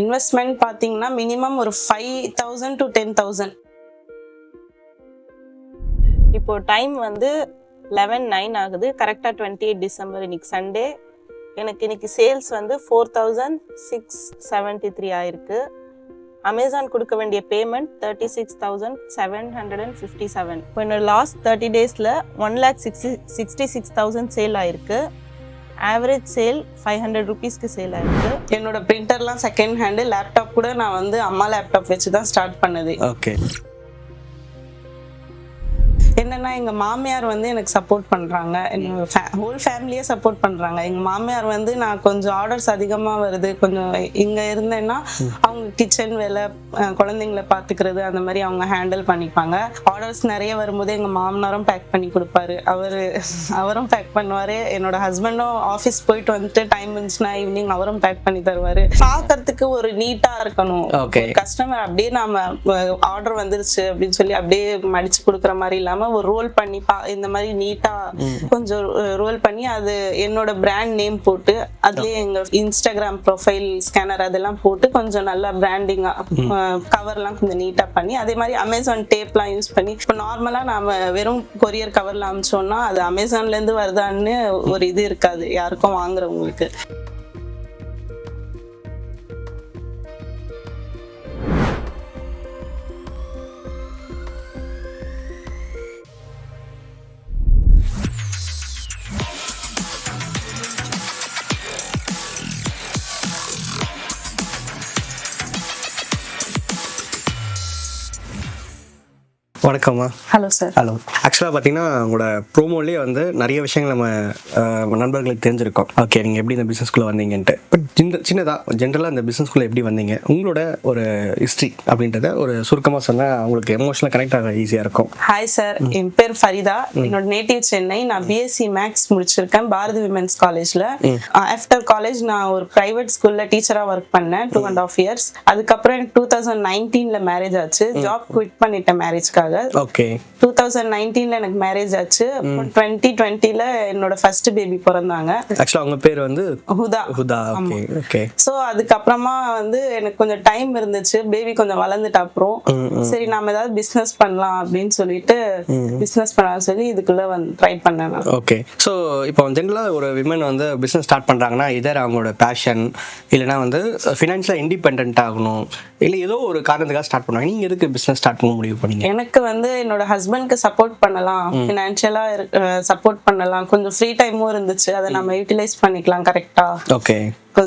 Investment பார்த்தீங்கன்னா minimum ஒரு 5,000 to 10,000. இப்போ டைம் வந்து 11:09 ஆகுது. கரெக்டாக 28 டிசம்பர் இன்னைக்கு சண்டே. எனக்கு இன்னைக்கு சேல்ஸ் வந்து 4,673 ஆயிருக்கு. அமேசான் கொடுக்க வேண்டிய பேமெண்ட் 36,757. இப்போ என்னோட லாஸ்ட் 30 டேஸில் 1,66,000 சேல் ஆயிருக்கு. ஆவரேஜ் சேல் 500 ருபீஸ்க்கு சேல் ஆயிருக்கு. என்னோட பிரிண்டர்லாம் செகண்ட் ஹேண்டு, லேப்டாப் கூட நான் வந்து அம்மா லேப்டாப் வச்சு தான் ஸ்டார்ட் பண்ணது. ஓகே. என்னன்னா எங்க மாமியார் வந்து எனக்கு சப்போர்ட் பண்றாங்க, என்னோட ஹோல் ஃபேமிலியே சப்போர்ட் பண்றாங்க. எங்க மாமியார் வந்து நான் கொஞ்சம் ஆர்டர்ஸ் அதிகமா வருது, கொஞ்சம் இங்க இருந்தேன்னா அவங்க கிச்சன் வேலை, குழந்தைங்களை பாத்துக்கிறது அந்த மாதிரி அவங்க ஹேண்டில் பண்ணிப்பாங்க. ஆர்டர்ஸ் நிறைய வரும்போது எங்க மாமனாரும் பேக் பண்ணி கொடுப்பாரு, அவரும் பேக் பண்ணுவாரு. என்னோட ஹஸ்பண்டும் ஆஃபீஸ் போயிட்டு வந்துட்டு டைம் இருந்துச்சுன்னா ஈவினிங் அவரும் பேக் பண்ணி தருவாரு. பாக்குறதுக்கு ஒரு நீட்டா இருக்கணும். கஸ்டமர் அப்படியே நாம ஆர்டர் வந்துருச்சு அப்படின்னு சொல்லி அப்படியே மடிச்சு கொடுக்குற மாதிரி இல்லாம ஒரு ரோல் பண்ணி இந்த மாதிரி நீட்டா கொஞ்சம் ரோல் பண்ணி அது என்னோட பிராண்ட் நேம் போட்டு அதுலயே எங்க இன்ஸ்டாகிராம் ப்ரொஃபைல் ஸ்கேனர் அதெல்லாம் போட்டு கொஞ்சம் நல்லா பிராண்டிங்கா கவர்லாம் கொஞ்சம் நீட்டா பண்ணி, அதே மாதிரி அமேசான் டேப்லாம் யூஸ் பண்ணி. இப்போ நார்மலா நாம வெறும் கொரியர் கவர்ல அமிச்சோம்னா அது அமேசான்ல இருந்து வருதான்னு ஒரு இது இருக்காது யாருக்கும் வாங்குறவங்களுக்கு. வணக்கம்மா. Hello sir. ஹலோ. ஆக்சுவலாக பார்த்தீங்கன்னா உங்களோட ப்ரோமோலேயே வந்து நிறைய விஷயங்கள் நம்ம நண்பர்களுக்கு தெரிஞ்சிருக்கோம். ஓகே, நீங்கள் எப்படி இந்த பிஸ்னஸ்குள்ளே வந்தீங்கன்ட்டு. பட் சின்னதாக ஜென்ரலாக இந்த பிஸ்னஸ்குள்ளே எப்படி வந்தீங்க, உங்களோட ஒரு ஹிஸ்ட்ரி அப்படின்றத ஒரு சுருக்கமாக சொன்னால் அவங்களுக்கு எமோஷனலாக கனெக்ட் ஆக ஈஸியாக இருக்கும். ஹாய் சார், என் பேர் ஃபரிதா. என்னோட நேட்டிவ் சென்னை. நான் பிஎஸ்சி மேக்ஸ் முடிச்சிருக்கேன் பாரதி விமென்ஸ் காலேஜ்ல. ஆஃப்டர் காலேஜ் நான் ஒரு பிரைவேட் ஸ்கூல்ல டீச்சரா ஒர்க் பண்ணேன் 2.5 years. அதுக்கப்புறம் எனக்கு 2019ல மேரேஜ் ஆச்சு. ஜாப் குவிட் பண்ணிட்டேன் மேரேஜ்க்காக. ஓகே. 2019ல எனக்கு மேரேஜ் ஆச்சு. 2020ல என்னோட ஃபர்ஸ்ட் பேபி பிறந்தாங்க. ஆக்சுவலா அவங்க பேர் வந்து ஹுதா. Okay okay. சோ அதுக்கப்புறமா வந்து எனக்கு கொஞ்சம் டைம் இருந்துச்சு, பேபி கொஞ்சம் வளர்ந்துட்ட அப்புறம் சரி நாம ஏதாவது பிசினஸ் பண்ணலாம் அப்படின்னு சொல்லிட்டு பிசினஸ் பண்ணலாம் சொல்லி இதுக்குள்ள வந்து ட்ரை பண்ணேன். ஓகே. ஸோ இப்போ ஜென்ரலா ஒரு விமன் வந்து பிசினஸ் ஸ்டார்ட் பண்றாங்கன்னா இதர் அவங்களோட பேஷன் இல்லைன்னா வந்து ஃபினான்ஷியலா இண்டிபெண்டன்ட் ஆகணும், இல்லை ஏதோ ஒரு காரணத்துக்காக ஸ்டார்ட் பண்ணுவாங்க. நீங்க எதுக்கு பிசினஸ் ஸ்டார்ட் பண்ண முடிவு பண்ணீங்க? எனக்கு வந்து என்னோட ஹஸ்பண்ட்க்கு சப்போர்ட் பண்ணலாம், ஃபினான்ஷியலா சப்போர்ட் பண்ணலாம், கொஞ்சம் ஃப்ரீ டைமும் இருந்துச்சு, அதை நம்ம யூட்டிலைஸ் பண்ணிக்கலாம் கரெக்டா. ஓகே.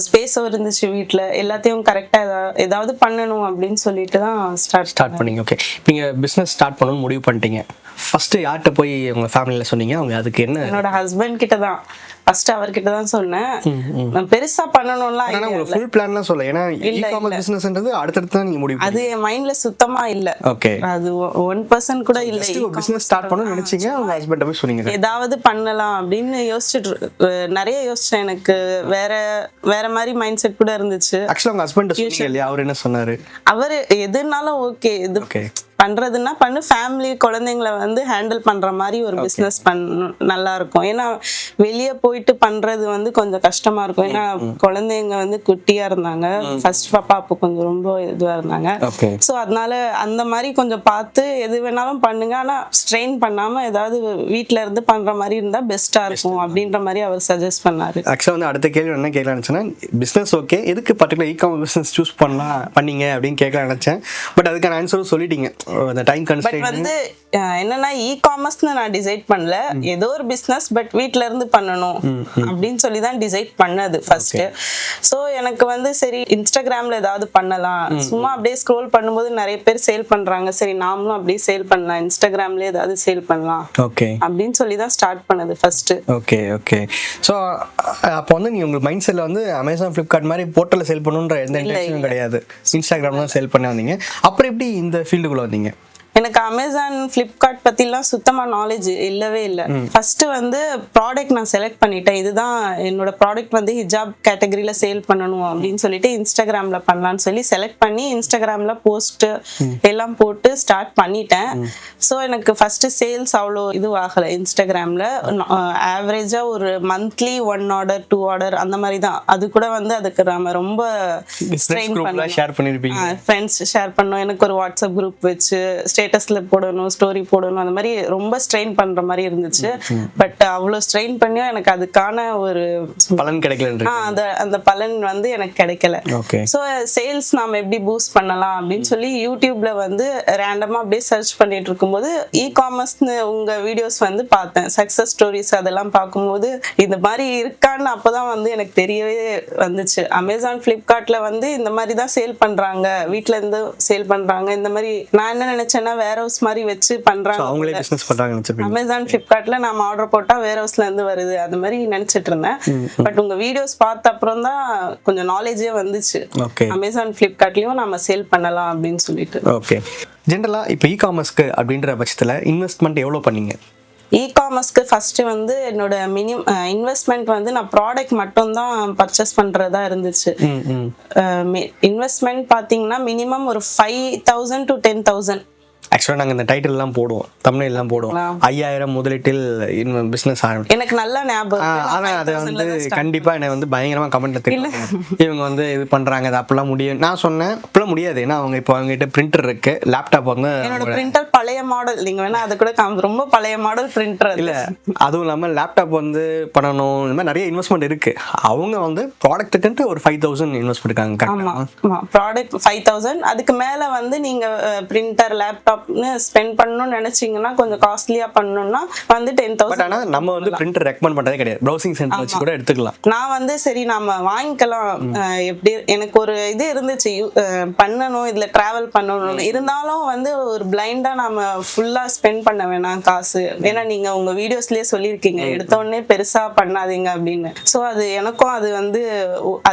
ஸ்பேஸும் இருந்துச்சு வீட்டில், எல்லாத்தையும் கரெக்டா ஏதாவது பண்ணணும் அப்படின்னு சொல்லிட்டு தான் ஸ்டார்ட் பண்ணீங்க. ஓகே. நீங்க பிசினஸ் ஸ்டார்ட் பண்ணணும்னு முடிவு பண்ணிட்டீங்க. ஃபர்ஸ்ட் யார்கிட்ட போய் உங்க ஃபேமிலியில சொன்னீங்க? அவங்க அதுக்கு என்ன? என்னோட ஹஸ்பண்ட் கிட்ட தான் ஃபர்ஸ்ட், அவர்கிட்ட தான் சொன்னேன். நான் பெருசா பண்ணணும்லாம் இல்ல, ஒரு ஃபுல் பிளான்லாம் சொல்ல. ஏன்னா இ-காமர்ஸ் பிசினஸ்ன்றது அடுத்தடுத்து தான் நீங்க முடிவு அது என் மைண்ட்ல சுத்தமா இல்ல. ஓகே. அது 1% கூட இல்ல. பிசினஸ் ஸ்டார்ட் பண்ணனும்னு நினைச்சீங்க, உங்க ஹஸ்பண்ட் போய் சொன்னீங்க ஏதாவது பண்ணலாம் அப்படின்னு யோசிச்சுட்டு நிறைய யோசிச்சேன். எனக்கு வேற மாதிரி மைண்ட் செட் கூட இருந்துச்சு. ஆக்சுவலா உங்க ஹஸ்பண்ட் சொன்னீங்க இல்லையா, அவர் என்ன சொன்னாரு? அவர் எதுனாலும் ஓகே, இது பண்றதுன்னா பண்ணு, ஃபேமிலி குழந்தைங்களை வந்து ஹேண்டில் பண்ற மாதிரி ஒரு பிசினஸ் நல்லா இருக்கும். ஏன்னா வெளியே போயிட்டு பண்றது வந்து கொஞ்சம் கஷ்டமா இருக்கும். ஏன்னா குழந்தைங்க வந்து குட்டியா இருந்தாங்க, ஃபர்ஸ்ட் பாப்பா அப்போ கொஞ்சம் ரொம்ப இதுவா இருந்தாங்க. ஸோ அதனால அந்த மாதிரி கொஞ்சம் பார்த்து எது வேணாலும் பண்ணுங்க, ஆனா ஸ்ட்ரெயின் பண்ணாம ஏதாவது வீட்டுல இருந்து பண்ற மாதிரி இருந்தா பெஸ்டா இருக்கும் அப்படின்ற மாதிரி அவர் சஜஸ்ட் பண்ணாரு. ஆக்சுவலா வந்து அடுத்த கேள்வி என்ன கேட்கலாம் நினைச்சேன்னா, பிசினஸ் ஓகே, எதுக்கு பர்டிகுலர் இ-காமர்ஸ் பிசினஸ் சூஸ் பண்ணீங்க அப்படின்னு கேட்கலாம் நினைச்சேன். பட் அதுக்கான ஆன்சரும் சொல்லிட்டீங்க. அந்த டைம் கன்ஸ்ட்ரெயின்ட் வந்து என்னன்னா இ-காமர்ஸ்னு நான் டிசைட் பண்ணல, ஏதோ ஒரு பிசினஸ் பட் வீட்ல இருந்து பண்ணணும் அப்படின்னு சொல்லி தான் டிசைட் பண்ணது ஃபர்ஸ்ட். சோ எனக்கு வந்து சரி இன்ஸ்டாகிராம்ல ஏதாவது பண்ணலாம், சும்மா அப்படியே ஸ்க்ரோல் பண்ணும்போது நிறைய பேர் சேல் பண்றாங்க, சரி நாமளும் அப்படியே சேல் பண்ணலாம், இன்ஸ்டாகிராம்ல ஏதாவது சேல் பண்ணலாம் அப்படின்னு சொல்லி தான் ஸ்டார்ட் பண்ணது ஃபர்ஸ்ட். Okay okay. சோ அப்போ வந்து நீங்க உங்க மைண்ட் செட்ல வந்து அமேசான், ஃபிளிப்கார்ட் மாதிரி போர்ட்டல்ல சேல் பண்ணணும்ன்ற எந்த இன்டென்ஷனும் கிடையாது, இன்ஸ்டாகிராம்ல சேல் பண்ண வந்தீங்க. அப்புறம் எப்படி இந்த ஃபீல்டுக்குள்ள வந்தீங்க? எனக்கு அமேசான் ஃப்ளிப்கார்ட் பத்திலாம் சுத்தமா நாலேஜ் இல்லவே இல்லை. ஃபர்ஸ்ட் வந்து ப்ராடக்ட் நான் செலக்ட் பண்ணிட்டேன், இதுதான் என்னோட ப்ராடக்ட் வந்து ஹிஜாப் கேட்டகரியில சேல் பண்ணணும் அப்படின்னு சொல்லிட்டு இன்ஸ்டாகிராம்ல பண்ணலாம்னு சொல்லி செலக்ட் பண்ணி இன்ஸ்டாகிராம்ல போஸ்ட் எல்லாம் போட்டு ஸ்டார்ட் பண்ணிட்டேன். ஸோ எனக்கு ஃபர்ஸ்ட் சேல்ஸ் அவ்வளோ இதுவாகலை இன்ஸ்டாகிராம்ல. ஆவரேஜா ஒரு மந்த்லி 1 ஆர்டர் 2 ஆர்டர் அந்த மாதிரி தான். அது கூட வந்து அதுக்கு நம்ம ரொம்ப ஸ்ட்ரெயின் பண்ணோம், ஷேர் பண்ணிருப்பீங்க, ஃப்ரெண்ட்ஸ் ஷேர் பண்ணோம். எனக்கு ஒரு வாட்ஸ்அப் குரூப் வச்சு ஸ்டேட்டஸ்ல போடணும், ஸ்டோரி போடணும், அந்த மாதிரி ரொம்ப ஸ்ட்ரெயின் பண்ற மாதிரி இருந்துச்சு. பட் அவ்வளோ ஸ்ட்ரெயின் பண்ணியும் எனக்கு அதுக்கான ஒரு பலன் கிடைக்கல. அந்த பலன் வந்து எனக்கு கிடைக்கல. ஸோ சேல்ஸ் நாம எப்படி பூஸ்ட் பண்ணலாம் அப்படின்னு சொல்லி யூடியூப்ல வந்து ரேண்டமா அப்படியே சர்ச் பண்ணிட்டு இருக்கும்போது இ-காமர்ஸ்னு உங்க வீடியோஸ் வந்து பார்த்தேன், சக்சஸ் ஸ்டோரிஸ் அதெல்லாம் பார்க்கும்போது இந்த மாதிரி இருக்கான்னு அப்பதான் வந்து எனக்கு தெரியவே வந்துச்சு. அமேசான் ஃப்ளிப்கார்ட்ல வந்து இந்த மாதிரி தான் சேல் பண்றாங்க, வீட்ல இருந்து சேல் பண்றாங்க. இந்த மாதிரி நான் என்ன நினைச்சேன்னா வேர் ஹவுஸ் மாதிரி வச்சு பண்றாங்க, அவங்களே பிசினஸ் பண்றாங்க நினைச்சிருப்பீங்க. அமேசான் ஃப்ளிப்கார்ட்ல நாம ஆர்டர் போட்டா வேர் ஹவுஸ்ல இருந்து வருது அந்த மாதிரி நினைச்சிட்டு இருந்தேன். பட் உங்க வீடியோஸ் பார்த்த அப்புறம் தான் கொஞ்சம் நாலேஜே வந்துச்சு, அமேசான் ஃப்ளிப்கார்ட்லயும் நம்ம சேல் பண்ணலாம் அப்படின்னு சொல்லிட்டு. ஓகே, ஜென்ரலா இப்போ இ-காமர்ஸ்க்கு அப்படின்ற பட்சத்துல இன்வெஸ்ட்மெண்ட் எவ்வளவு பண்ணீங்க? இ-காமர்ஸ்க்கு ஃபர்ஸ்ட் வந்து என்னோட இன்வெஸ்ட்மெண்ட் வந்து நான் ப்ராடக்ட் மட்டும் தான் பர்ச்சேஸ் பண்றதா இருந்துச்சு. இன்வெஸ்ட்மெண்ட் பாத்தீங்கன்னா மினிமம் ஒரு 5,000 to 10,000. ஆக்சுவலாக நாங்கள் இந்த டைட்டில்லாம் போடுவோம், தம்ப்நெயில்லாம் போடுவோம், 5,000 முதலீட்டில் பிஸ்னஸ் ஆரம்பிச்சு. எனக்கு நல்ல ஞாபகம். ஆனால் அதை வந்து கண்டிப்பாக என்னை வந்து பயங்கரமாக கமெண்ட்ல தெரியும், இவங்க வந்து இது பண்ணுறாங்க, அது அப்படிலாம் முடியும். நான் சொன்னேன் அப்படிலாம் முடியாது, ஏன்னா அவங்க இப்போ அவங்ககிட்ட பிரிண்டர் இருக்கு, லேப்டாப் வந்து என்னோட பிரிண்டர் பழைய மாடல், நீங்க வேணா அதை கூட ரொம்ப பழைய மாடல் பிரிண்டர் இல்லை. அதுவும் இல்லாமல் லேப்டாப் வந்து பண்ணணும், இந்த மாதிரி நிறைய இன்வெஸ்ட்மெண்ட் இருக்கு. அவங்க வந்து ப்ராடக்ட்டுக்குன்ட்டு ஒரு 5,000 இன்வெஸ்ட் பண்ணிருக்காங்க. ஆமாம், ப்ராடக்ட் 5,000. அதுக்கு மேலே வந்து நீங்க பிரிண்டர் லேப்டாப் ஸ்பெண்ட் பண்ணணும்னு நினைச்சீங்கன்னா கொஞ்சம் காஸ்ட்லியா பண்ணணும்னா வந்து 10,000. ஆனா நம்ம வந்து பிரிண்டர் ரெக்கமெண்ட் பண்றதே கிடையாது, ப்ரௌசிங் சென்டர் வச்சு கூட எடுத்துக்கலாம். நான் வந்து சரி நாம வாங்கிக்கலாம், எப்படி எனக்கு ஒரு இது இருந்துச்சு பண்ணணும், இதுல டிராவல் பண்ணணும். இருந்தாலும் வந்து ஒரு பிளைண்டா நாம ஃபுல்லா ஸ்பெண்ட் பண்ண வேணாம் காசு. ஏன்னா நீங்க உங்க வீடியோஸ்லயே சொல்லியிருக்கீங்க எடுத்த உடனே பெருசா பண்ணாதீங்க அப்படின்னு. ஸோ அது எனக்கும் அது வந்து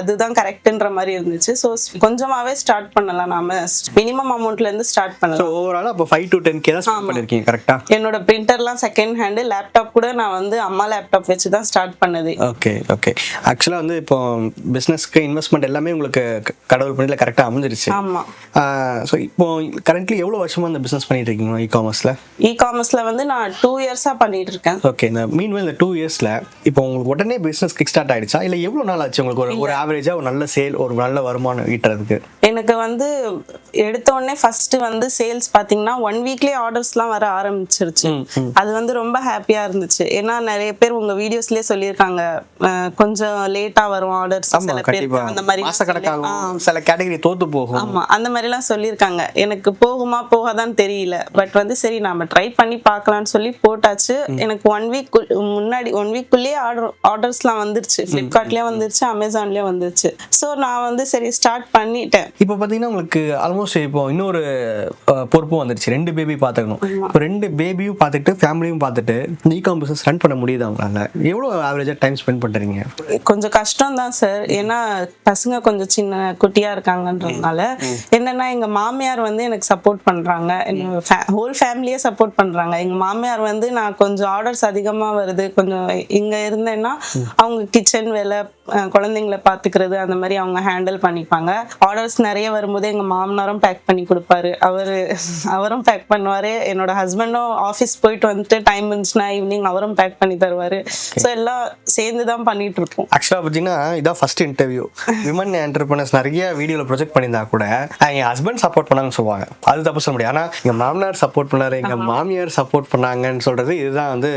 அதுதான் கரெக்ட்ன்ற மாதிரி இருந்துச்சு. ஸோ கொஞ்சமாவே ஸ்டார்ட் பண்ணலாம், நாம மினிமம் அமௌண்ட்ல இருந்து ஸ்டார்ட் பண்ணலாம். ஓவரால் அப்போ 5 to 10K தான் ஸ்பெண்ட் பண்ணிருக்கீங்க, கரெக்டா? என்னோட பிரிண்டர்லாம் செகண்ட் ஹேண்ட், லேப்டாப் கூட நான் வந்து அம்மா லேப்டாப் வச்சு தான் ஸ்டார்ட் பண்ணது. Okay okay. ஆக்சுவலாக வந்து இப்போ பிஸ்னஸ்க்கு இன்வெஸ்ட்மெண்ட் எல்லாமே உங்களுக்கு கடவுள் பண்ணில கரெக்டாக அமைஞ்சிருச்சு. ஆமாம். ஸோ இப்போ கரண்ட்லி எவ்வளோ வருஷமா இந்த பிஸ்னஸ் பண்ணிட்டு இருக்கீங்க இ-காமர்ஸ்ல? இ-காமர்ஸ்ல வந்து நான் 2 இயர்ஸா பண்ணிட்டு இருக்கேன். ஓகே. இந்த மீன்வேல் இந்த 2 இயர்ஸ்ல இப்போ உங்களுக்கு உடனே பிஸ்னஸ் கிக் ஸ்டார்ட் ஆயிடுச்சா, இல்லை எவ்வளோ நாள் ஆச்சு உங்களுக்கு ஒரு ஆவரேஜா ஒரு நல்ல சேல், ஒரு நல்ல வருமானம் ஈட்டுறதுக்கு? எனக்கு வந்து எடுத்த உடனே ஃபர்ஸ்ட் வந்து சேல்ஸ் பாத்தீங்கன்னா 1 வீக்லயே ஆர்டர்ஸ்லாம் வர ஆரம்பிச்சிருச்சு. அது வந்து ரொம்ப ஹாப்பியா இருந்துச்சு. ஏன்னா நிறைய பேர் உங்க வீடியோஸ்லயே சொல்லியிருக்காங்க கொஞ்சம் லேட்டா வரும் ஆர்டர்ஸ், சில பேர் அந்த மாதிரி மாசக்கணக்காகும், சில கேட்டகரி தோத்து போகும். ஆமா, அந்த மாதிரி எல்லாம் சொல்லியிருக்காங்க. எனக்கு போகுமா போகாதான் தெரியல. பட் வந்து சரி நாம ட்ரை பண்ணி பார்க்கலாம்னு சொல்லி போட்டாச்சு. எனக்கு 1 வீக் முன்னாடி 1 வீக்குள்ளேயே ஆர்டர்ஸ்லாம் வந்துருச்சு, ஃப்ளிப்கார்ட்லயே வந்துருச்சு, அமேசான்லயே வந்துருச்சு. ஸோ நான் வந்து சரி ஸ்டார்ட் பண்ணிட்டேன். இப்போ பார்த்தீங்கன்னா உங்களுக்கு ஆல்மோஸ்ட் இப்போ இன்னொரு பொறுப்பும் வந்துருச்சு, 2 பேபி பார்த்துக்கணும். இப்போ 2 பேபியும் பார்த்துட்டு ஃபேமிலியும் பார்த்துட்டு இ-காம் பிஸ்னஸ் ரன் பண்ண முடியுது அவங்களால? எவ்வளோ ஆவரேஜாக டைம் ஸ்பெண்ட் பண்ணுறீங்க? கொஞ்சம் கஷ்டம் தான் சார். ஏன்னா பசங்க கொஞ்சம் சின்ன குட்டியா இருக்காங்கன்றதுனால என்னன்னா எங்க மாமியார் வந்து எனக்கு சப்போர்ட் பண்றாங்க, என்னோட ஹோல் ஃபேமிலியே சப்போர்ட் பண்றாங்க. எங்க மாமியார் வந்து நான் கொஞ்சம் ஆர்டர்ஸ் அதிகமா வருது, கொஞ்சம் இங்க இருந்தேன்னா அவங்க கிச்சன் வேலை, குழந்தைங்களை பாத்துக்கிறது அந்த மாதிரி அவங்க ஹேண்டில் பண்ணிப்பாங்க. ஆர்டர்ஸ் நிறைய வரும்போது எங்க மாமனாரும் பேக் பண்ணி கொடுப்பாரு, அவரும் பேக் பண்ணுவாரு. என்னோட ஹஸ்பண்டும் ஆஃபீஸ் போயிட்டு வந்துட்டு டைம் இருந்துச்சுன்னா ஈவினிங் அவரும் பேக் பண்ணி தருவாரு. ஸோ எல்லாம் சேர்ந்து தான் பண்ணிட்டு இருக்கோம். ஆக்சுவலாக பார்த்தீங்கன்னா இதான் ஃபர்ஸ்ட் இன்டர்வியூ. விமன் என்டர்பிரினர்ஸ் நிறைய வீடியோவில் ப்ரொஜெக்ட் பண்ணியிருந்தா கூட என் ஹஸ்பண்ட் சப்போர்ட் பண்ணாங்கன்னு சொல்லுவாங்க, அது தப்பு சொல்ல முடியாது. ஆனால் எங்கள் மாமனார் சப்போர்ட் பண்ணாரு, எங்கள் மாமியார் சப்போர்ட் பண்ணாங்கன்னு சொல்றது இதுதான் வந்து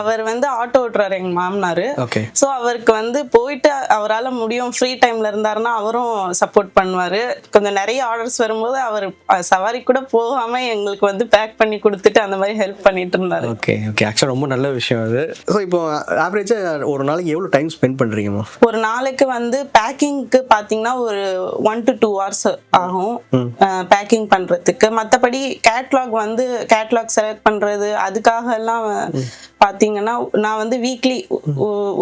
அவர் வந்து ஆட்டோ ஓட்டுறாரு எங்க மாமனாரு. ஓகே. ஸோ அவருக்கு வந்து போயிட்டு அவரால் முடியும், ஃப்ரீ டைம்ல இருந்தாருன்னா அவரும் சப்போர்ட் பண்ணுவாரு. கொஞ்சம் நிறைய ஆர்டர்ஸ் வரும்போது அவர் சவாரி கூட போகாம எங்களுக்கு வந்து பேக் பண்ணி கொடுத்துட்டு அந்த மாதிரி ஹெல்ப் பண்ணிட்டு இருந்தாரு. Okay okay. ஆக்சுவலாக ரொம்ப நல்ல விஷயம் அது. ஸோ இப்போ ஆவரேஜாக ஒரு நாளைக்கு எவ்வளோ டைம் ஸ்பெண்ட் பண்ணுறீங்கம்மா? ஒரு நாளைக்கு வந்து பேக்கிங்க்கு பார்த்தீங்கன்னா ஒரு 1 to 2 hours ஆகும் பேக்கிங் பண்றதுக்கு. மற்றபடி கேட்லாக் செலக்ட் பண்றது அதுக்காக எல்லாம் பார்த்தீங்கன்னா நான் வந்து வீக்லி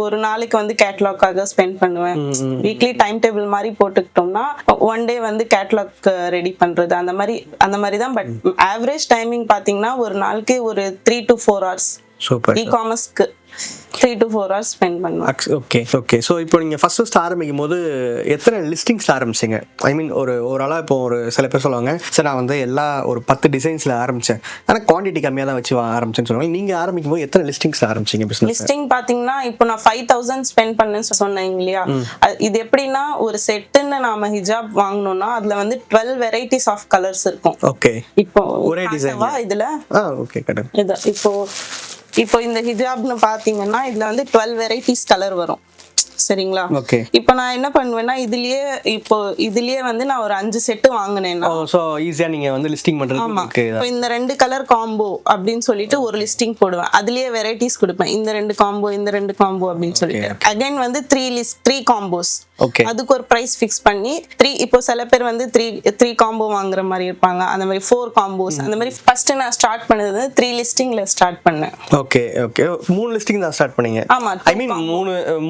ஒரு நாளைக்கு வந்து கேட்லாக் கேட்லாக்காக ஸ்பெண்ட் பண்ணுவேன். வீக்லி டைம் டேபிள் மாதிரி போட்டுக்கிட்டோம்னா ஒன் டே வந்து கேட்லாக் ரெடி பண்றது அந்த மாதிரி தான். பட் ஆவரேஜ் டைமிங் பாத்தீங்கன்னா ஒரு நாளைக்கு ஒரு 3 to 4 hours சூப்பர். இ-காமர்ஸ்க்கு 3 to 4 hours ஸ்பெண்ட் பண்ணுவேன். ஓகே. ஸோ இப்போ நீங்கள் ஃபர்ஸ்ட் ஆரம்பிக்கும் போது எத்தனை லிஸ்டிங்ஸில் ஆரம்பிச்சிங்க? ஐ மீன் ஒரு ஆளாக இப்போ ஒரு சில பேர் சொல்லுவாங்க, சார் நான் வந்து ஒரு 10 டிசைன்ஸில் ஆரம்பித்தேன், ஆனால் குவான்டிட்டி கம்மியாக தான் வச்சு ஆரம்பிச்சேன்னு சொல்லுவாங்க. நீங்கள் ஆரம்பிக்கும் போது எத்தனை லிஸ்டிங்ஸில் ஆரம்பிச்சிங்க பிஸ்னஸ்? லிஸ்டிங் பாத்தீங்கன்னா இப்போ நான் 5000 ஸ்பெண்ட் பண்ணேன்னு சொன்னேன் இல்லையா, இது எப்படின்னா ஒரு செட்டுன்னு நாம ஹிஜாப் வாங்கணும்னா அதுல வந்து 12 வெரைட்டிஸ் ஆஃப் கலர்ஸ் இருக்கும். ஓகே. இப்போ ஒரே டிசைன் இதுல ஓகே கரெக்ட். இது இப்போ இந்த ஹிஜாப்னு பாத்தீங்கன்னா இதுல வந்து 12 வெரைட்டிஸ் கலர் வரும். சரிங்களா? ஓகே. இப்போ நான் என்ன பண்ணுவேன்னா இதுலயே வந்து நான் ஒரு 5 செட்டு வாங்கினேன்னா ஸோ ஈஸியா நீங்க வந்து லிஸ்டிங் ஆமா, பண்றதுக்கு இப்போ இந்த 2 கலர் காம்போ அப்படின்னு சொல்லிட்டு ஒரு லிஸ்டிங் போடுவேன். அதுலயே வெரைட்டிஸ் கொடுப்பேன், இந்த 2 காம்போ இந்த 2 காம்போ அப்படின்னு சொல்லிட்டு. அகைன் வந்து 3 காம்போஸ், ஓகே. அதுக்கு ஒரு பிரைஸ் ஃபிக்ஸ் பண்ணி 3, இப்போ சில பேர் வந்து 3 காம்போ வாங்குற மாதிரி இருப்பாங்க, அந்த மாதிரி 4 காம்போஸ் அந்த மாதிரி. ஃபர்ஸ்ட் நான் ஸ்டார்ட் பண்ணது 3 லிஸ்டிங்ல ஸ்டார்ட் பண்ணேன். ஓகே 3 லிஸ்டிங் தான் ஸ்டார்ட் பண்ணீங்க? ஆமா, ஐ மீன்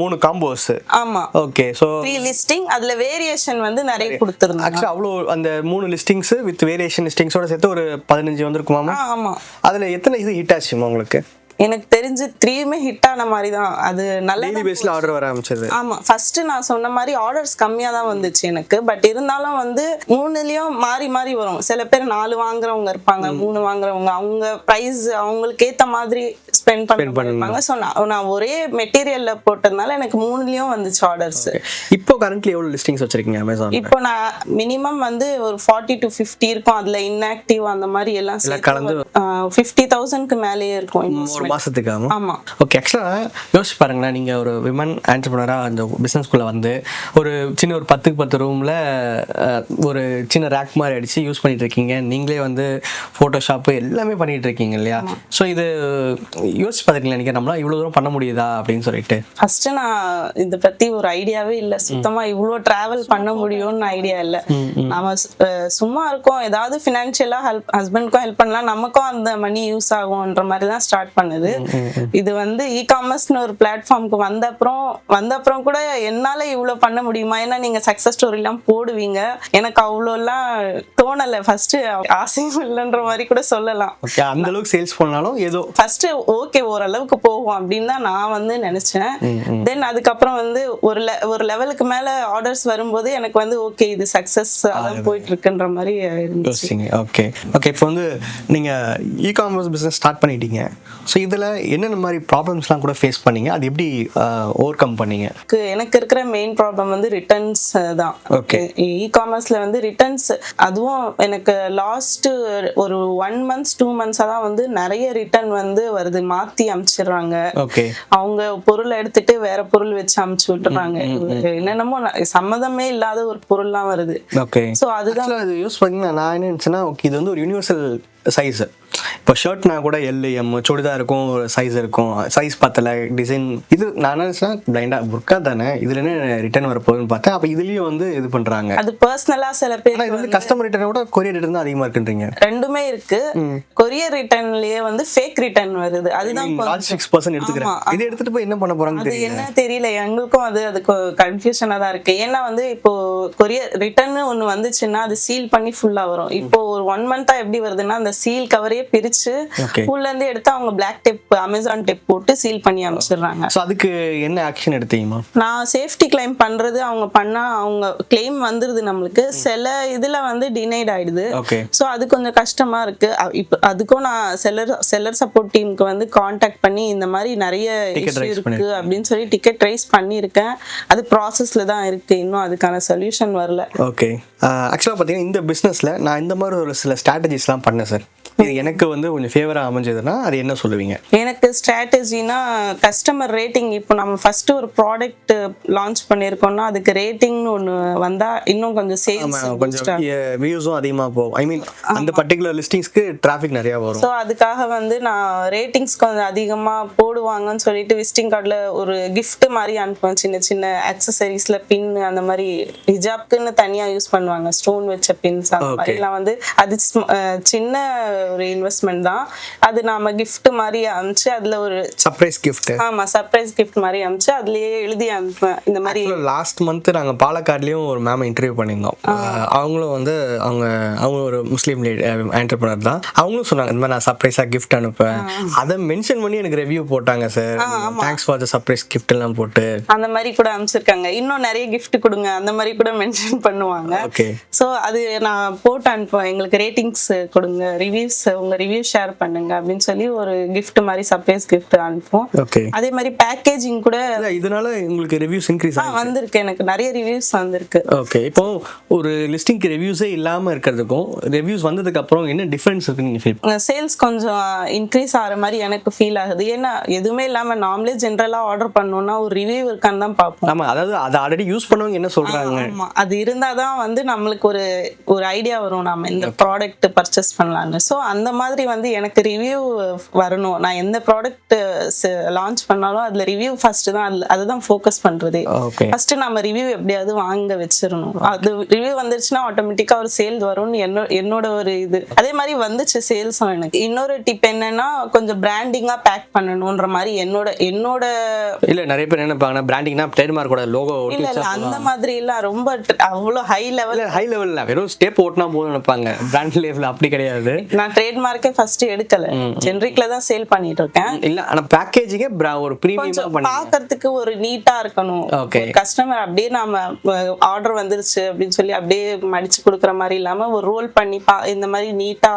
3 காம்போஸ். ஆமா. ஓகே. சோ 3 லிஸ்டிங், அதுல வேரியேஷன் வந்து நிறைய கொடுத்திருந்தாங்க. ஆக்சுவலா அவ்வளோ அந்த 3 லிஸ்டிங்ஸ் வித் வேரியேஷன் லிஸ்டிங்ஸோட சேர்த்து ஒரு 15 வந்திருக்குமாமா? ஆமா. அதுல எத்தனை இது ஹிட் ஆச்சுமா உங்களுக்கு? எனக்கு தெரிஞ்சு 3மே ஹிட் ஆன மாதிரி தான். அது நல்ல டெய்லி பேஸ்ல ஆர்டர் வர ஆரம்பிச்சது. ஆமா, ஃபர்ஸ்ட் நான் சொன்ன மாதிரி ஆர்டர்ஸ் கம்மியா தான் வந்துச்சு எனக்கு. பட் இருந்தாலும் வந்து 3லயும் மாறி வரும். சில பேர் 4 வாங்குறவங்க இருப்பாங்க, 3 வாங்குறவங்க, அவங்க பிரைஸ் அவங்களுக்கு ஏத்த மாதிரி ஸ்பெண்ட் பண்ணுவாங்க. ஸோ நான் ஒரே மெட்டீரியல்ல போட்டதுனால எனக்கு 3லயும் வந்துச்சு ஆர்டர்ஸ். இப்போ கரண்ட்லி எவ்வளவு லிஸ்டிங்ஸ் வச்சிருக்கீங்க அமேசான்? இப்போ நான் மினிமம் வந்து ஒரு 40 to 50 இருக்கும். அதுல இன்ஆக்டிவ் அந்த மாதிரி எல்லாம் கலந்து 50,000க்கு மேலேயே இருக்கும் ஒரு மாசத்துக்கு. ஆமா. ஓகே. ஆக்சுவலா யோசிச்சு பாருங்களேன், நீங்க ஒரு விமன் ஆண்டர்பிரனரா அந்த பிசினஸ்க்குள்ள வந்து ஒரு சின்ன ஒரு 10 ரூம்ல ஒரு சின்ன ரேக் மாதிரி அடிச்சு யூஸ் பண்ணிட்டு இருக்கீங்க. நீங்களே வந்து போட்டோஷாப் எல்லாமே பண்ணிட்டு இருக்கீங்க இல்லையா? ஸோ இது யோசிச்சு பார்த்துருக்கீங்களா நீங்க நம்மளால இவ்வளவு தூரம் பண்ண முடியுதா அப்படின்னு சொல்லிட்டு? ஃபர்ஸ்ட் நான் இதை பத்தி ஒரு ஐடியாவே இல்லை, சுத்தமா இவ்வளோ டிராவல் பண்ண முடியும்னு ஐடியா இல்லை. நாம சும்மா இருக்கோம், ஏதாவது ஃபினான்ஷியலா ஹஸ்பண்ட்க்கும் ஹெல்ப் பண்ணலாம், நமக்கும் அந்த மணி யூஸ் ஆகும்ன்ற மாதிரி தான் ஸ்டார்ட் பண்ணது. இது வந்து இ-காமர்ஸ்னு ஒரு பிளாட்ஃபார்முக்கு வந்த அப்புறம் கூட என்னால இவ்வளவு பண்ண முடியுமா? ஏன்னா நீங்க சக்சஸ் ஸ்டோரி எல்லாம் போடுவீங்க, எனக்கு அவ்வளோ எல்லாம் தோணல. ஃபர்ஸ்ட் ஆசையும் இல்லைன்ற மாதிரி கூட சொல்லலாம். அந்த அளவுக்கு சேல்ஸ் பண்ணாலும் ஏதோ ஃபர்ஸ்ட் ஓகே ஓரளவுக்கு போகும் அப்படின்னு தான் நான் வந்து நினைச்சேன். தென் அதுக்கப்புறம் வந்து ஒரு லெவலுக்கு மேல ஆர்டர்ஸ் வரும்போது எனக்கு வந்து ஓகே இது சக்சஸ் அதான் போயிட்டு இருக்குன்ற மாதிரி இருந்துச்சு. ஓகே. இப்போ வந்து நீங்க இ-காமர்ஸ் பிசினஸ் ஸ்டார்ட் பண்ணிட்டீங்க. ஸோ இதில் என்னென்ன மாதிரி ப்ராப்ளம்ஸ்லாம் கூட ஃபேஸ் பண்ணீங்க, அது எப்படி ஓவர் கம் பண்ணீங்க? எனக்கு இருக்கிற மெயின் ப்ராப்ளம் வந்து ரிட்டர்ன்ஸ் தான். ஓகே. இ-காமர்ஸ்ல வந்து ரிட்டர்ன்ஸ், அதுவும் எனக்கு லாஸ்ட் ஒரு 1 month 2 months தான் வந்து நிறைய ரிட்டர்ன் வந்து வருது, மாத்தி அனுப்பிச்சிடுறாங்க. ஓகே. அவங்க பொருளை எடுத்துட்டு வேற பொருள் வச்சு அனுப்பிச்சு விட்டுறாங்க, என்னென்னமோ சம்மதமே இல்லாத ஒரு பொருள்லாம் வருது. ஓகே. ஸோ அதுதான் யூஸ் பண்ணீங்கன்னா நான் என்ன நினச்சேன்னா, ஓகே இது வந்து ஒரு யூனிவர்சல் சைஸ். இப்போ ஷர்ட்னா கூட LM சுடிதார் இருக்கும், ஒரு சைஸ் இருக்கும், சைஸ் பத்தல டிசைன். இது நான் நினைச்சேன் பிளைண்டா புர்கா தானே, இதுல என்ன ரிட்டர்ன் வரப்போகுதுன்னு பார்த்தேன். அப்போ இதுலயும் வந்து இது பண்றாங்க. அது பர்சனலா சில பேர் இது வந்து கஸ்டமர் ரிட்டர்னை விட கொரியர் ரிட்டர்ன் தான் அதிகமா இருக்குன்றீங்க. ரெண்டுமே இருக்கு. கொரியர் ரிட்டர்ன்லயே வந்து ஃபேக் ரிட்டர்ன் வருது, அதுதான் 6% எடுத்துக்கிறேன். இது எடுத்துட்டு போய் என்ன பண்ண போறாங்க அது என்ன தெரியல எங்களுக்கும். அது கன்ஃபியூஷனா தான் இருக்கு. ஏன்னா வந்து இப்போ கொரியர் ரிட்டர்ன் ஒண்ணு வந்துச்சுன்னா அது சீல் பண்ணி ஃபுல்லா வரும். இப்போ ஒரு 1 month எப்படி வருதுன்னா அந்த சீல் கவரே பிரிச்சு உள்ள இருந்து எடுத்து அவங்க பிளாக் டேப் அமேசான் டேப் போட்டு சீல் பண்ணி அனுப்பிச்சிடுறாங்க. சோ அதுக்கு என்ன ஆக்ஷன் எடுத்தீங்கமா? நான் சேஃப்டி கிளைம் பண்றது அவங்க பண்ணா அவங்க கிளைம் வந்துருது நம்மளுக்கு, சில இதுல வந்து டினைட் ஆயிடுது. சோ அது கொஞ்சம் கஷ்டமா இருக்கு. இப்போ அதுக்கும் நான் செல்லர் சப்போர்ட் டீமுக்கு வந்து கான்டாக்ட் பண்ணி இந்த மாதிரி நிறைய இஷ்யூ இருக்கு அப்படின்னு சொல்லி டிக்கெட் ரைஸ் பண்ணியிருக்கேன். அது ப்ராசஸ்ல தான் இருக்கு, இன்னும் அதுக்கான சொல்யூஷன் வரல. ஓகே. ஆக்சுவலா பாத்தீங்கன்னா இந்த பிசினஸ்ல நான் இந்த மாதிரி ஒரு சில ஸ்ட்ராட்டஜிஸ்லாம் பண்ணேன் சார். இது எனக்கு வந்து கொஞ்சம் ஃபேவரா அமைஞ்சதுன்னா அது என்ன சொல்லுவீங்க? எனக்கு ஸ்ட்ராட்டஜினா கஸ்டமர் ரேட்டிங். இப்போ நம்ம ஃபர்ஸ்ட் ஒரு ப்ராடக்ட் லான்ச் பண்ணிருக்கோம்னா அதுக்கு ரேட்டிங்னு ஒன்று வந்தா இன்னும் கொஞ்சம் சேல்ஸ் கொஞ்சம் வியூஸும் அதிகமா போகும். ஐ மீன் அந்த பர்టిక్యులர் லிஸ்டிங்ஸ்க்கு டிராஃபிக் நிறைய வரும். ஸோ அதுக்காக வந்து நான் ரேட்டிங்ஸ் கொஞ்சம் அதிகமா போடுவாங்கன்னு சொல்லிட்டு விசிட்டிங் கார்டில் ஒரு கிஃப்ட் மாதிரி அனுப்புவேன். சின்ன சின்ன அக்சசரிஸ்ல பின் அந்த மாதிரி ஹிஜாப்க்குன்னு தனியா யூஸ் பண்ணுவாங்க, ஸ்டோன் வச்ச பின்ஸ் அந்த மாதிரிலாம் வந்து அது சின்ன ஒரு இன்வெஸ்ட்மெண்ட் தான். அது நாம gift மாதிரி அனுப்பிச்சு அதுல ஒரு சர்ப்ரைஸ் கிஃப்ட். ஆமா சர்ப்ரைஸ் gift மாதிரி அனுப்பிச்சு அதுலயே எழுதி அனுப்புவேன் இந்த மாதிரி. லாஸ்ட் மந்த் நாங்கள் பாலக்காட்லேயும் ஒரு மேம் இன்டர்வியூ பண்ணியிருந்தோம். அவங்களும் வந்து அவங்க ஒரு முஸ்லீம் என்டர்பிரனர் தான். அவங்களும் சொன்னாங்க இந்த மாதிரி நான் சர்ப்ரைஸாக கிஃப்ட் அனுப்பேன். அதை மென்ஷன் பண்ணி எனக்கு ரிவ்யூ போட்டாங்க sir, thanks for the surprise gift எல்லாம் போட்டு அந்த மாதிரி கூட அனுப்பிச்சிருக்காங்க. இன்னும் நிறைய gift கொடுங்க அந்த மாதிரி கூட மென்ஷன் பண்ணுவாங்க. ஓகே. ஸோ அது நான் போட்டு அனுப்புவேன், எங்களுக்கு ரேட்டிங்ஸ் கொடுங்க, ரிவ்யூஸ் உங்க ரிவ்யூ ஷேர் பண்ணுங்க அப்படின்னு சொல்லி ஒரு gift மாதிரி சர்ப்ரைஸ் gift அனுப்புவோம். ஓகே. அதே மாதிரி பேக்கேஜிங் கூட இதனால உங்களுக்கு ரிவ்யூஸ் இன்க்ரீஸ் வந்திருக்கு, எனக்கு நிறைய ரிவ்யூஸ் வந்திருக்கு. ஓகே. இப்போ ஒரு லிஸ்டிங்க்கு ரிவ்யூஸே இல்லாம இருக்கிறதுக்கும் ரிவ்யூஸ் வந்ததுக்கு அப்புறம் என்ன டிஃபரன்ஸ் இருக்கு நீங்க ஃபீல்? சேல்ஸ் கொஞ்சம் இன்க்ரீஸ் ஆகிற மாதிரி எனக்கு ஃபீல் ஆகுது. ஏன்னா எதுவுமே இல்லாம நாமளே ஜென்ரலா ஆர்டர் பண்ணோம்னா ஒரு ரிவ்யூ இருக்கான்னு தான் பார்ப்போம். ஆமா, அதாவது அதை ஆல்ரெடி யூஸ் பண்ணவங்க என்ன சொல்றாங்க. ஆமா, அது இருந்தாதான் வந்து நம்மளுக்கு ஒரு ஐடியா வரும் நாம இந்த ப்ராடக்ட் பர்ச்சேஸ் பண்ணலாம்னு. ஸோ அந்த மாதிரி வந்து எனக்கு ரிவ்யூ வரணும். நான் எந்த ப்ராடக்ட் லான்ச் பண்ணாலும் அதுல ரிவ்யூ ஃபர்ஸ்ட் தான், அதுதான் ஃபோக்கஸ் பண்றதே. ஓகே. ஃபர்ஸ்ட் நம்ம ரிவ்யூ எப்படியாவது வாங்க வச்சிடணும். அது ரிவ்யூ வந்துருச்சுன்னா ஆட்டோமேட்டிக்கா ஒரு சேல் வரும்னு என்னோட ஒரு இது. அதே மாதிரி வந்துச்சு சேல்ஸும். எனக்கு இன்னொரு டிப் என்னன்னா கொஞ்சம் பிராண்டிங்கா பேக் பண்ணணும்ன்ற மாதிரி என்னோட இல்ல நிறைய பேர் என்ன நினைப்பாங்கன்னா பிராண்டிங்னா ட்ரேட்மார்க் கூட லோகோ இல்ல அந்த மாதிரி எல்லாம் ரொம்ப அவ்வளவு ஹை லெவல்ல வெறும் ஸ்டெப் ஓட்டினா போதும் நினைப்பாங்க. பிராண்ட் லெவல் அப்படி கிடையாது. நான் ட்ரேட்மார்க்கே ஃபர்ஸ்ட் எடுக்கல, ஜெனரிக்ல தான் சேல் பண்ணிட்டு இருக்கேன். இல்ல ஆனா பேக்கேஜிங்கே ஒரு பிரீமியமா பண்ணி பாக்கிறதுக்கு ஒரு நீட்டா இருக்கணும். கஸ்டமர் அப்படியே நாம ஆர்டர் வந்துருச்சு அப்படின்னு சொல்லி அப்படியே மடிச்சு கொடுக்குற மாதிரி இல்லாம ஒரு ரோல் பண்ணி இந்த மாதிரி நீட்டா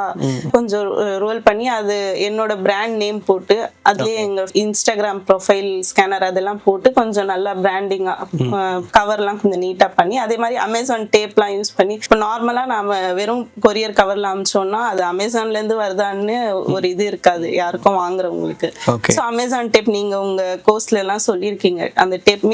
கொஞ்சம் ரோல் பண்ணி அது என்னோட பிராண்ட் நேம் போட்டு அதுலயே எங்க இன்ஸ்டாகிராம் ப்ரொஃபைல் ஸ்கேனர் அதெல்லாம் போட்டு கொஞ்சம் நல்லா பிராண்டிங்கா கவர்லாம் கொஞ்சம் நீட்டா பண்ணி, அதே மாதிரி அமேசான் டேப்லாம் யூஸ் பண்ணி. இப்போ நார்மலா நாம வெறும் கொரியர் கவர்ல அமிச்சோம்னா அது அமேசான்ல இருந்து வருதான்னு ஒரு இது இருக்காது யாருக்கும் வாங்குறவங்களுக்கு. ஸோ அமேசான் டேப் நீங்க உங்க கோர்ஸ்ல எல்லாம் சொல்லியிருக்கீங்க, அந்த டேப்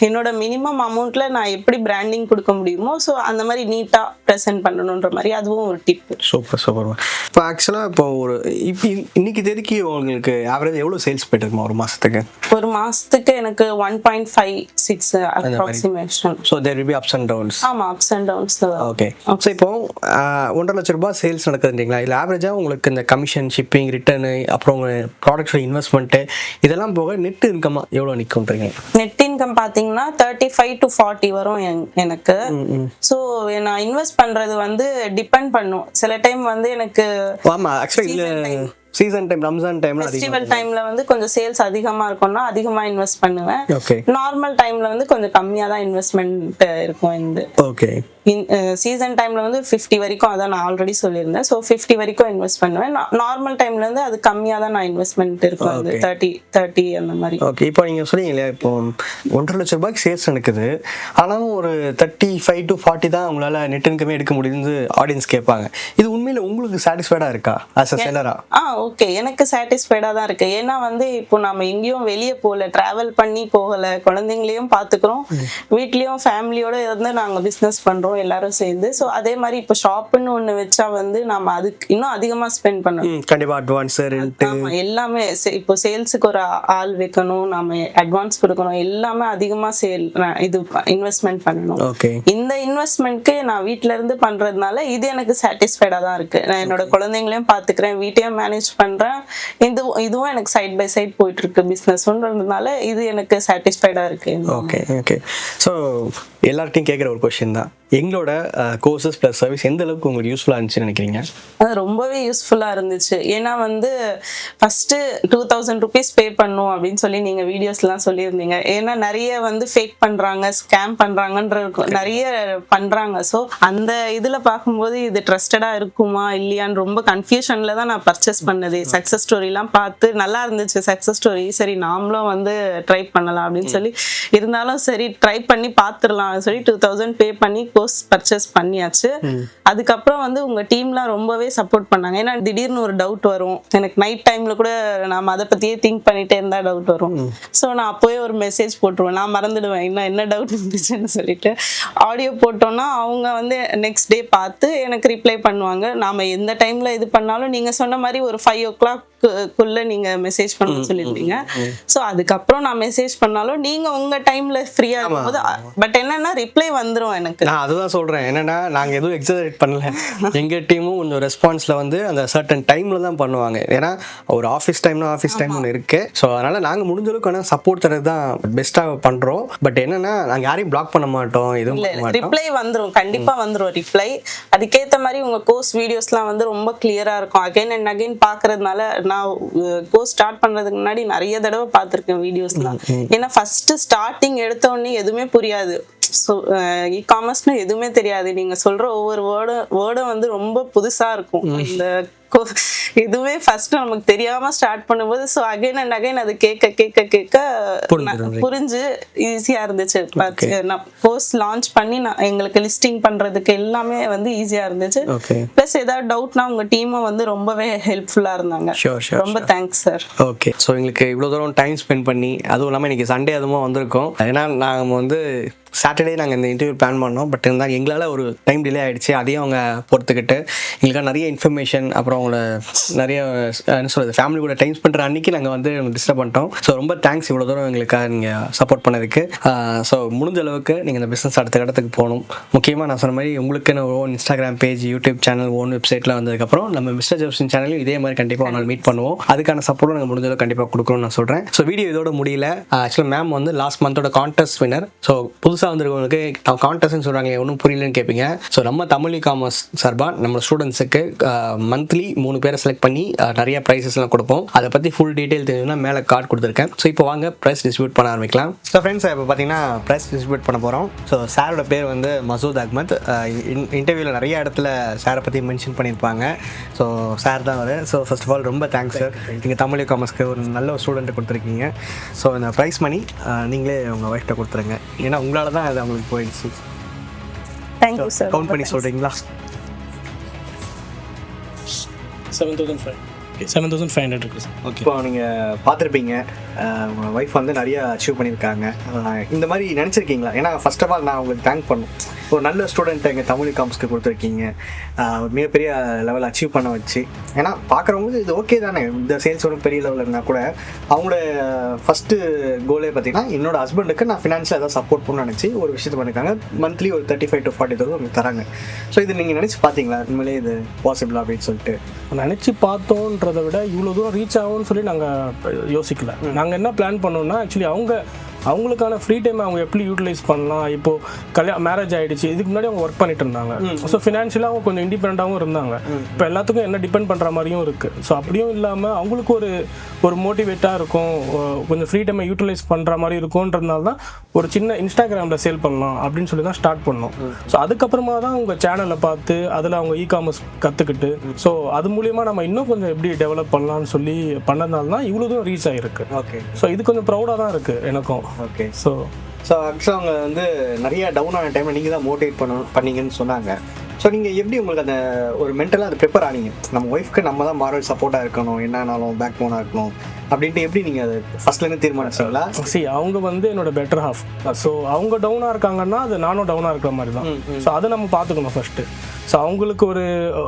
என்னோட மினிமம் அமௌண்ட்ல நான் எப்படி பிராண்டிங் கொடுக்க முடியுமோ ஸோ அந்த மாதிரி நீட்டா ப்ரெசென்ட் பண்ணணுன்ற மாதிரி அதுவும் ஒரு டிப். Super super. இப்போ ஆக்சுவலாக இப்போ இன்னைக்கு தேதிக்கு உங்களுக்கு ஆவரேஜ் எவ்வளோ சேல்ஸ் போயிட்டு இருக்குமா ஒரு மாசத்துக்கு? எனக்கு 1.56 approximation. So there will be ups and downs. ஆமா, ups and downs. Okay. So இப்போ 1.5 லட்ச ரூபாய் சேல்ஸ் நடக்குதுன்றீங்களா? இல்லை ஆவரேஜாக உங்களுக்கு இந்த கமிஷன், ஷிப்பிங், ரிட்டர்னு, அப்புறம் உங்கள் ப்ராடக்ட்ஸோட இன்வெஸ்ட்மெண்ட்டு இதெல்லாம் போக நெட் இன்கம்மா எவ்வளோ நிற்கும்ன்றீங்க? நெட் இன்கம் பார்த்தீங்கன்னா 35 to 40 வரும் எனக்கு. ஸோ நான் இன்வெஸ்ட் பண்றது வந்து டிபெண்ட் பண்ணும். சில டைம் வந்து எனக்கு ஆமா ஆக்சுவலி சீசன் டைம், ரம்ஜான் டைம்ல, ஃபெஸ்டிவல் டைம்ல வந்து கொஞ்சம் சேல்ஸ் அதிகமா இருக்கும்னா அதிகமா இன்வெஸ்ட் பண்ணுவேன். நார்மல் டைம்ல வந்து கொஞ்சம் கம்மியா தான் இன்வெஸ்ட்மெண்ட் இருக்கும். இந்த ஓகே சீசன் டைம்ல வந்து 50 வரைக்கும், அதான் நான் ஆல்ரெடி சொல்லியிருந்தேன். ஸோ 50 வரைக்கும் இன்வெஸ்ட் பண்ணுவேன். நார்மல் டைம்ல இருந்து அது கம்மியா தான் நான் இன்வெஸ்ட்மெண்ட் இருக்கும், அது 30 அந்த மாதிரி. ஓகே. இப்போ நீங்க சொன்னீங்க இல்லையா, இப்போ 1.5 லட்ச ரூபாய்க்கு சேல்ஸ் நடக்குது, ஆனாலும் ஒரு 35 to 40 தான் உங்களால நெட் இன்கமே எடுக்க முடியுது ஆடியன்ஸ் கேட்பாங்க. இது உண்மையில உங்களுக்கு சாட்டிஸ்ஃபைடா இருக்கா ஆஸ் அ செல்லரா? ஓகே, எனக்கு சாட்டிஸ்ஃபைடா தான் இருக்கு. ஏன்னா வந்து இப்போ நம்ம எங்கேயும் வெளியே போகல, டிராவல் பண்ணி போகல, குழந்தைங்களையும் பாத்துக்கிறோம், வீட்லயும் ஃபேமிலியோட இருந்து நாங்க பிசினஸ் பண்றோம் எல்லாரும் சேர்ந்து. ஸோ அதே மாதிரி இப்போ ஷாப்னு ஒன்று வச்சா வந்து நம்ம அதுக்கு இன்னும் அதிகமா ஸ்பெண்ட் பண்ணணும். கண்டிப்பா அட்வான்ஸ் எல்லாமே. இப்போ சேல்ஸுக்கு ஒரு ஆள் வைக்கணும், நம்ம அட்வான்ஸ் கொடுக்கணும், எல்லாமே அதிகமா இது இன்வெஸ்ட்மெண்ட் பண்ணணும். இந்த இன்வெஸ்ட்மெண்ட்க்கு நான் வீட்ல இருந்து பண்றதுனால இது எனக்கு சாட்டிஸ்ஃபைடா தான் இருக்கு. நான் என்னோட குழந்தைங்களையும் பாத்துக்கிறேன், வீட்டையும் மேனேஜ் பண்றேன், இதுவும் எனக்கு சைட் பை சைட் போயிட்டு இருக்கு பிசினஸ்ன்றதுனால இது எனக்கு சாட்டிஸ்ஃபைடா இருக்கு. Okay okay. ஸோ எல்லார்ட்டையும் கேட்குற ஒரு கொஸ்டின் தான், எங்களோட கோர்சஸ் ப்ளஸ் சர்வீஸ் எந்த அளவுக்கு உங்களுக்கு யூஸ்ஃபுல்லாக இருந்துச்சுன்னு நினைக்கிறீங்க? அது ரொம்பவே யூஸ்ஃபுல்லாக இருந்துச்சு. ஏன்னா வந்து ஃபஸ்ட்டு 2000 rupees பே பண்ணும் அப்படின்னு சொல்லி நீங்கள் வீடியோஸ்லாம் சொல்லியிருந்தீங்க. ஏன்னா நிறைய வந்து ஃபேக் பண்ணுறாங்க, ஸ்கேம் பண்ணுறாங்கன்ற நிறைய பண்ணுறாங்க. ஸோ அந்த இதில் பார்க்கும்போது இது ட்ரஸ்டடாக இருக்குமா இல்லையான்னு ரொம்ப கன்ஃபியூஷனில் தான் நான் பர்ச்சேஸ் பண்ணது. சக்ஸஸ் ஸ்டோரிலாம் பார்த்து நல்லா இருந்துச்சு சக்ஸஸ் ஸ்டோரி, சரி நாமளும் வந்து ட்ரை பண்ணலாம் அப்படின்னு சொல்லி, இருந்தாலும் சரி ட்ரை பண்ணி பார்த்துடலாம் சொல்லி 2000 பே பண்ணி கோர்ஸ் பர்ச்சேஸ் பண்ணியாச்சு. அதுக்கப்புறம் வந்து உங்க டீம்லாம் ரொம்பவே சப்போர்ட் பண்ணாங்க. ஏன்னா திடீர்னு ஒரு டவுட் வரும், எனக்கு நைட் டைம்ல கூட நாம அதை பத்தியே திங்க் பண்ணிட்டே இருந்தா டவுட் வரும். ஸோ நான் அப்போயே ஒரு மெசேஜ் போட்டுருவேன், நான் மறந்துடுவேன் என்ன டவுட் இருந்துச்சுன்னு சொல்லிட்டு. ஆடியோ போட்டோம்னா அவங்க வந்து நெக்ஸ்ட் டே பார்த்து எனக்கு ரிப்ளை பண்ணுவாங்க. நாம எந்த டைம்ல இது பண்ணாலும் நீங்க சொன்ன மாதிரி ஒரு 5 o'clock நீங்க மெசேஜ் பண்ண சொல்லிருந்தீங்க. ஸோ அதுக்கப்புறம் நான் மெசேஜ் பண்ணாலும் நீங்க உங்க டைம்ல ஃப்ரீயா இருக்கும்போது, பட் என்ன என்னன்னா ரிப்ளை வந்துரும் எனக்கு. நான் அதுதான் சொல்றேன், என்னன்னா நாங்க எதுவும் எக்ஸாஜரேட் பண்ணல, எங்க டீமும் கொஞ்சம் ரெஸ்பான்ஸ்ல வந்து அந்த சர்டன் டைம்ல தான் பண்ணுவாங்க. ஏன்னா ஒரு ஆஃபீஸ் டைம்னா ஆஃபீஸ் டைம் ஒன்று இருக்கு. ஸோ அதனால நாங்க முடிஞ்ச அளவுக்கு சப்போர்ட் தரது தான் பெஸ்டா பண்றோம். பட் என்னன்னா நாங்க யாரையும் பிளாக் பண்ண மாட்டோம், எதுவும் பண்ண மாட்டோம். ரிப்ளை வந்துரும், கண்டிப்பா வந்துரும் ரிப்ளை. அதுக்கேத்த மாதிரி உங்க கோர்ஸ் வீடியோஸ்லாம் வந்து ரொம்ப கிளியரா இருக்கும். அகைன் அண்ட் அகைன் பாக்குறதுனால நான் கோர்ஸ் ஸ்டார்ட் பண்றதுக்கு முன்னாடி நிறைய தடவை பார்த்திருக்கேன் வீடியோஸ்லாம். ஏன்னா ஃபர்ஸ்ட் ஸ்டார்டிங் எடுத்த உடனே எதுவுமே புரியாது. ஸோ இ-காமர்ஸ்னு எதுவுமே தெரியாது. நீங்க சொல்ற ஒவ்வொரு வேர்டும் வந்து ரொம்ப புதுசா இருக்கும். இந்த இதுவே ஃபர்ஸ்ட் நமக்கு தெரியாம ஸ்டார்ட் பண்ணும்போது ஸோ அகைன் அண்ட் அகைன் அது கேட்க புரிஞ்சு ஈஸியா இருந்துச்சு. நான் கோர்ஸ் லான்ச் பண்ணி நான் எங்களுக்கு லிஸ்டிங் பண்றதுக்கு எல்லாமே வந்து ஈஸியா இருந்துச்சு. பிளஸ் ஏதாவது டவுட்னா உங்க டீமும் வந்து ரொம்பவே ஹெல்ப்ஃபுல்லா இருந்தாங்க. ரொம்ப தேங்க்ஸ் சார். ஓகே, ஸோ எங்களுக்கு இவ்வளோ தூரம் டைம் ஸ்பெண்ட் பண்ணி, அதுவும் இல்லாமல் இன்னைக்கு சண்டே அதுவும் வந்திருக்கோம். ஏன்னா நாங்கள் வந்து சாட்டர்டே நாங்கள் இந்த இன்டர்வியூ பிளான் பண்ணோம். பட் இருந்தால் எங்களால் ஒரு டைம் டிலே ஆகிடுச்சு. அதையும் அவங்க பொறுத்துக்கிட்டு எங்களுக்காக நிறைய இன்ஃபர்மேஷன், அப்புறம் அவங்கள நிறைய என்ன சொல்கிறது ஃபேமிலி கூட டைம் ஸ்பெண்ட் அன்றைக்கி நாங்கள் வந்து டிஸ்டர்ப் பண்ணிட்டோம். ஸோ ரொம்ப தேங்க்ஸ் இவ்வளோ தூரம் எங்களுக்காக நீங்கள் சப்போர்ட் பண்ணதுக்கு. ஸோ முடிஞ்ச அளவுக்கு நீங்கள் இந்த பிஸ்னஸ் அடுத்த இடத்துக்கு போகணும். முக்கியமாக நான் சொன்ன மாதிரி உங்களுக்குன்னு own Instagram page, YouTube channel, own வெப்சைட்டில் வந்ததுக்கப்புறம் நம்ம மிஸ்டர் ஜெப்சன் சேனலையும் இதே மாதிரி கண்டிப்பாக ஒரு நாள் மீட் பண்ணுவோம். அதுக்கான சப்போர்ட்டும் நாங்கள் முடிஞ்ச அளவுக்கு கண்டிப்பாக கொடுக்கணும்னு நான் சொல்கிறேன். ஸோ வீடியோ இதோட முடியல. ஆக்சுவலாக மேம் வந்து லாஸ்ட் மந்தோட கான்டெஸ்ட் வின்னர். ஸோ புதுசாக வந்திருக்கவங்களுக்கு கான்டெஸ்ட்னு சொல்கிறாங்க, ஒன்றும் புரியலன்னு கேட்பீங்க. ஸோ நம்ம தமிழ் இ-காமர்ஸ் சார்பாக நம்ம ஸ்டூடெண்ட்ஸுக்கு மந்த்லி 3 பேரை செலக்ட் பண்ணி நிறைய ப்ரைஸஸ்லாம் கொடுப்போம். அதை பற்றி ஃபுல் டீட்டெயில் தெரியுதுன்னா மேலே கார்டு கொடுத்துருக்கேன். ஸோ இப்போ வாங்க ப்ரைஸ் டிஸ்ட்ரிபியூட் பண்ண ஆரம்பிக்கலாம். ஸோ ஃப்ரெண்ட்ஸ், இப்போ பார்த்தீங்கன்னா ப்ரைஸ் டிஸ்ட்ரிபியூட் பண்ண போகிறோம். ஸோ சாரோட பேர் வந்து மசூத் அஹ்மத். இன்டர்வியூவில் நிறைய இடத்துல சாரை பற்றி மென்ஷன் பண்ணியிருப்பாங்க. ஸோ சார் தான் அவர். ஸோ ஃபர்ஸ்ட் ஆஃப் ஆல் ரொம்ப தேங்க்ஸ் சார், நீங்கள் தமிழ் இ-காமர்ஸ்க்கு ஒரு நல்ல ஒரு ஸ்டூடெண்ட்டை கொடுத்துருக்கீங்க. ஸோ இந்த ப்ரைஸ் மணி நீங்களே உங்கள் ஒய்ஃப்ட்ட கொடுத்துருங்க. ஏன்னா உங்களால் தான் அது அவங்களுக்கு போயிடுச்சு. Thank you sir. கவுண்ட் பண்ணி சொல்கிறீங்களா? 7,500 இருக்குது சார். ஓகே, இப்போ நீங்கள் பார்த்துருப்பீங்க உங்கள் ஒய்ஃப் வந்து நிறைய அச்சீவ் பண்ணியிருக்காங்க. இந்த மாதிரி நினச்சிருக்கீங்களா? ஏன்னா ஃபர்ஸ்ட் ஆஃப் ஆல் நான் உங்களுக்கு தேங்க் பண்ணணும். ஒரு நல்ல ஸ்டூடெண்ட்டை எங்கள் தமிழ் இ-காமர்ஸ்க்கு கொடுத்துருக்கீங்க, ஒரு மிகப்பெரிய லெவல் அச்சீவ் பண்ண வச்சு. ஏன்னா பார்க்குறவங்களுக்கு இது ஓகே தானே, இந்த சேல்ஸ் ஒரு பெரிய லெவலில் இருந்தால் கூட அவங்களோட ஃபஸ்ட்டு கோலே பார்த்தீங்கன்னா என்னோட ஹஸ்பண்டுக்கு நான் ஃபினான்ஷியல் ஏதாவது சப்போர்ட் பண்ணணும்னு நினச்சி ஒரு விஷயத்தை பண்ணியிருக்காங்க. மந்த்லி ஒரு 35,000 to 40,000 உங்களுக்கு தராங்க. ஸோ இது நீங்கள் நினச்சி பார்த்தீங்களா உண்மையிலே இது பாசிபிள் அப்படின்னு சொல்லிட்டு? நினச்சி பார்த்தோன்றதை விட இவ்வளோ தூரம் ரீச் ஆகும்னு சொல்லி நாங்கள் யோசிக்கல. நாங்கள் என்ன பிளான் பண்ணோம்னா, ஆக்சுவலி அவங்களுக்கான ஃப்ரீ டைம் அவங்க எப்படி யூட்டிலைஸ் பண்ணலாம். இப்போது மேரேஜ் ஆகிடுச்சு, இதுக்கு முன்னாடி அவங்க ஒர்க் பண்ணிட்டு இருந்தாங்க. ஸோ ஃபினான்ஷியலாக அவங்க கொஞ்சம் இண்டிபெண்ட்டாகவும் இருந்தாங்க. இப்போ எல்லாத்துக்கும் என்ன டிபெண்ட் பண்ணுற மாதிரியும் இருக்குது. ஸோ அப்படியும் இல்லாமல் அவங்களுக்கு ஒரு மோட்டிவேட்டாக இருக்கும், கொஞ்சம் ஃப்ரீ டைமை யூட்டிலைஸ் பண்ணுற மாதிரி இருக்கும்ன்றதுனால தான் ஒரு சின்ன இன்ஸ்டாகிராமில் சேல் பண்ணலாம் அப்படின்னு சொல்லி தான் ஸ்டார்ட் பண்ணோம். ஸோ அதுக்கப்புறமா தான் உங்கள் சேனலை பார்த்து அதில் அவங்க இ-காமர்ஸ் கற்றுக்கிட்டு ஸோ அது மூலிமா நம்ம இன்னும் கொஞ்சம் எப்படி டெவலப் பண்ணலாம்னு சொல்லி பண்ணதுனால தான் இவ்வளோ தூரம் ரீச் ஆகிருக்கு. ஓகே, ஸோ இது கொஞ்சம் ப்ரௌடாக தான் இருக்குது எனக்கும். ஓகே, ஸோ ஆக்சுவலாக அவங்க வந்து நிறைய டவுன் ஆன டைமில் நீங்கள் தான் மோட்டிவேட் பண்ணீங்கன்னு சொன்னாங்க. ஸோ நீங்கள் எப்படி உங்களுக்கு அந்த ஒரு மென்டலாக அதை ப்ரிப்பேர் ஆனீங்க? நம்ம ஒய்ஃப்க்கு நம்ம தான் மாரல் சப்போர்ட்டாக இருக்கணும், என்னன்னாலும் பேக் போனாக இருக்கணும் அப்படின்ட்டு எப்படி நீங்கள் அதை ஃபர்ஸ்ட்லேருந்து தீர்மானிச்சிங்களா? அவங்க வந்து என்னோட பெட்டர் ஹாஃப். ஸோ அவங்க டவுனாக இருக்காங்கன்னா அது நானும் டவுனாக இருக்கிற மாதிரி தான். ஸோ அதை நம்ம பார்த்துக்கணும் ஃபர்ஸ்ட்டு. ஸோ அவங்களுக்கு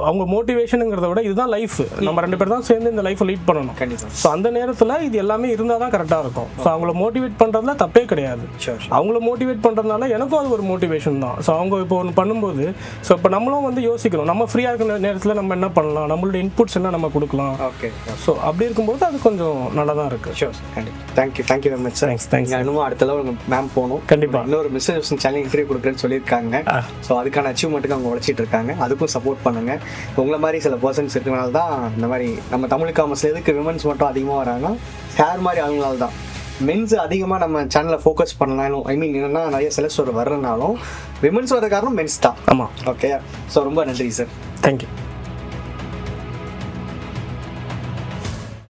அவங்க மோட்டிவேஷனுங்கிறத விட இதுதான் லைஃப், நம்ம 2 பேர் தான் சேர்ந்து இந்த லைஃப்பை லீட் பண்ணணும். கண்டிப்பாக. ஸோ அந்த நேரத்தில் இது எல்லாமே இருந்தால் தான் கரெக்டாக இருக்கும். ஸோ அவங்கள மோட்டிவேட் பண்ணுறதுல தப்பே கிடையாது. அவங்கள மோட்டிவேட் பண்ணுறதுனால எனக்கும் அது ஒரு மோட்டிவேஷன் தான். ஸோ அவங்க இப்போ ஒன்று பண்ணும்போது ஸோ இப்போ நம்மளும் வந்து யோசிக்கணும், நம்ம ஃப்ரீயாக இருக்கிற நேரத்தில் நம்ம என்ன பண்ணலாம், நம்மளோட இன்புட்ஸ் என்ன நம்ம கொடுக்கலாம். ஓகே, ஸோ அப்படி இருக்கும்போது அது கொஞ்சம் நல்லா தான் இருக்குது. ஷோர், கண்டிப்பாக. Thank you very much sir. Thanks. இன்னும் அடுத்த லெவல் மேம் போகணும். கண்டிப்பாக இன்னொரு மிஸ்டர் ஜெப்சன் சேனல் இன்டர்வியூ கொடுக்குறேன்னு சொல்லியிருக்காங்க. ஸோ அதுக்கான அச்சீவ்மெண்ட்டுக்கு அவங்க உழைச்சிட்டு இருக்காங்க. அதுக்கும் சப்போர்ட் பண்ணுங்க. உங்களை மாதிரி சில பர்சன்ஸ் இருக்கிறனால தான் இந்த மாதிரி நம்ம தமிழ் இ-காமர்ஸ்ல எதுக்கு விமன்ஸ் மட்டும் அதிகமாக வராங்கன்னா ஷேர் மாதிரி அவங்களால தான். மென்ஸ் அதிகமாக நம்ம சேனலில் ஃபோக்கஸ் பண்ணலாம். ஐ மீன் என்னன்னா நிறைய செலக்ட் வர்றதுனாலும் விமன்ஸ் வர காரணம் மென்ஸ் தான். ஆமாம். ஓகே, ஸோ ரொம்ப நன்றி சார். தேங்க்யூ.